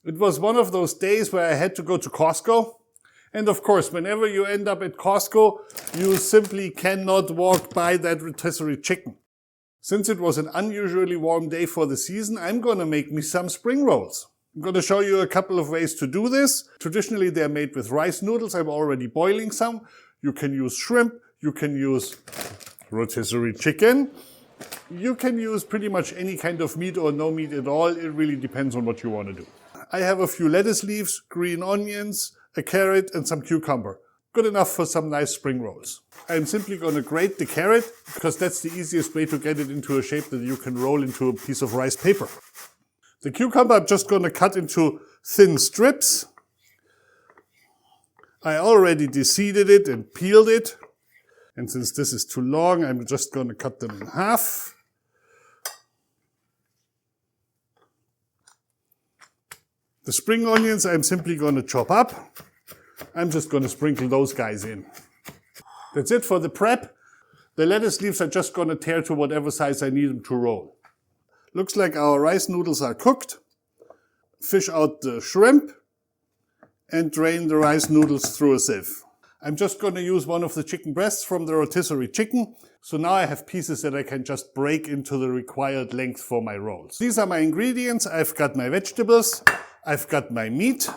It was one of those days where I had to go to Costco. And of course, whenever you end up at Costco, you simply cannot walk by that rotisserie chicken. Since it was an unusually warm day for the season, I'm going to make me some spring rolls. I'm going to show you a couple of ways to do this. Traditionally, they're made with rice noodles. I'm already boiling some. You can use shrimp. You can use rotisserie chicken. You can use pretty much any kind of meat or no meat at all. It really depends on what you want to do. I have a few lettuce leaves, green onions, a carrot and some cucumber. Good enough for some nice spring rolls. I'm simply going to grate the carrot because that's the easiest way to get it into a shape that you can roll into a piece of rice paper. The cucumber I'm just going to cut into thin strips. I already de-seeded it and peeled it. And since this is too long, I'm just going to cut them in half. The spring onions I'm simply going to chop up. I'm just going to sprinkle those guys in. That's it for the prep. The lettuce leaves are just going to tear to whatever size I need them to roll. Looks like our rice noodles are cooked. Fish out the shrimp and drain the rice noodles through a sieve. I'm just going to use one of the chicken breasts from the rotisserie chicken. So now I have pieces that I can just break into the required length for my rolls. These are my ingredients. I've got my vegetables. I've got my meat.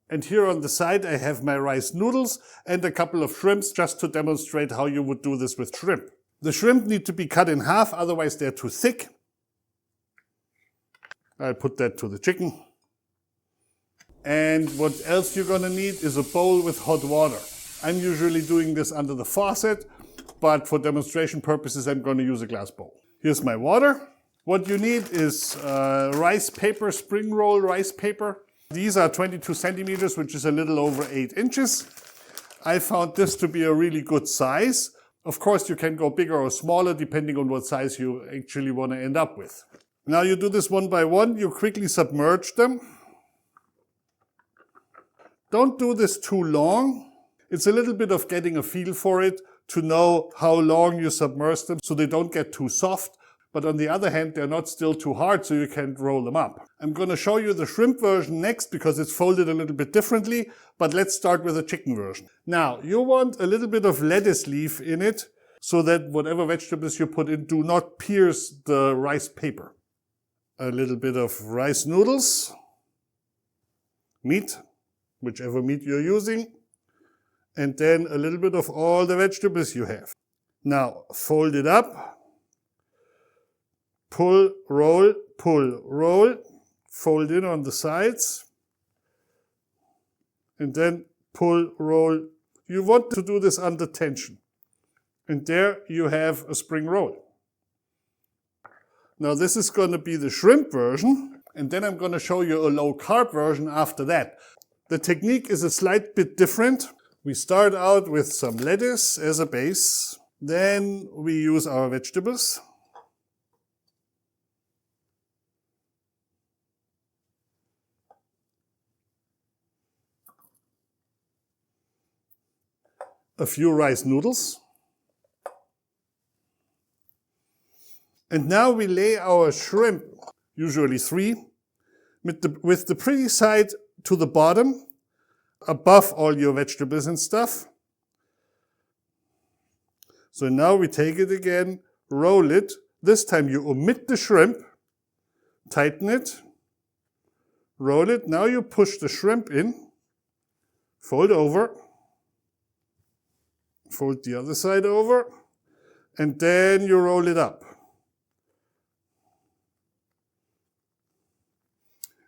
And here on the side I have my rice noodles and a couple of shrimps just to demonstrate how you would do this with shrimp. The shrimp need to be cut in half, otherwise they're too thick. I'll put that to the chicken. And what else you're gonna need is a bowl with hot water. I'm usually doing this under the faucet, but for demonstration purposes I'm gonna use a glass bowl. Here's my water. What you need is rice paper, spring roll rice paper. These are 22 centimeters, which is a little over 8 inches. I found this to be a really good size. Of course, you can go bigger or smaller depending on what size you actually want to end up with. Now you do this one by one. You quickly submerge them. Don't do this too long. It's a little bit of getting a feel for it to know how long you submerge them so they don't get too soft. But on the other hand, they're not still too hard, so you can't roll them up. I'm going to show you the shrimp version next because it's folded a little bit differently, but let's start with the chicken version. Now, you want a little bit of lettuce leaf in it so that whatever vegetables you put in do not pierce the rice paper. A little bit of rice noodles, meat, whichever meat you're using, and then a little bit of all the vegetables you have. Now, fold it up. Pull, roll, fold in on the sides, and then pull, roll. You want to do this under tension. And there you have a spring roll. Now this is going to be the shrimp version, and then I'm going to show you a low-carb version after that. The technique is a slight bit different. We start out with some lettuce as a base, then we use our vegetables. A few rice noodles. And now we lay our shrimp, usually 3, with the pretty side to the bottom, above all your vegetables and stuff. So now we take it again, roll it. This time you omit the shrimp, tighten it, roll it. Now you push the shrimp in, fold over. Fold the other side over, and then you roll it up.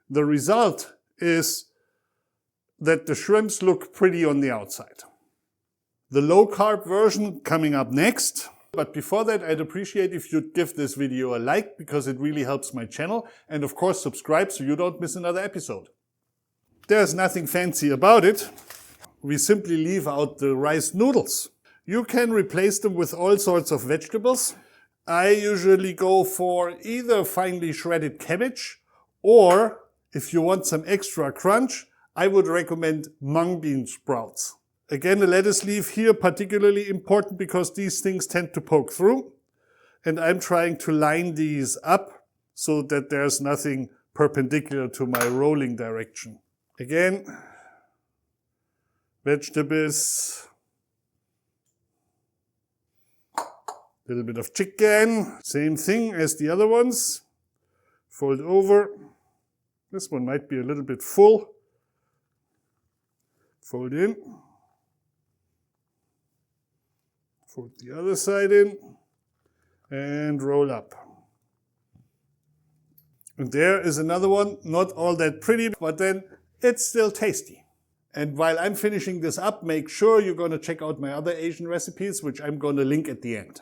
The result is that the shrimps look pretty on the outside. The low-carb version coming up next. But before that, I'd appreciate if you'd give this video a like because it really helps my channel. And of course, subscribe so you don't miss another episode. There's nothing fancy about it. We simply leave out the rice noodles. You can replace them with all sorts of vegetables. I usually go for either finely shredded cabbage, or if you want some extra crunch, I would recommend mung bean sprouts. Again, the lettuce leaf here particularly important because these things tend to poke through. And I'm trying to line these up so that there's nothing perpendicular to my rolling direction. Again, vegetables, little bit of chicken, same thing as the other ones. Fold over. This one might be a little bit full. Fold in. Fold the other side in and roll up. And there is another one, not all that pretty, but then it's still tasty. And while I'm finishing this up, make sure you're going to check out my other Asian recipes, which I'm going to link at the end.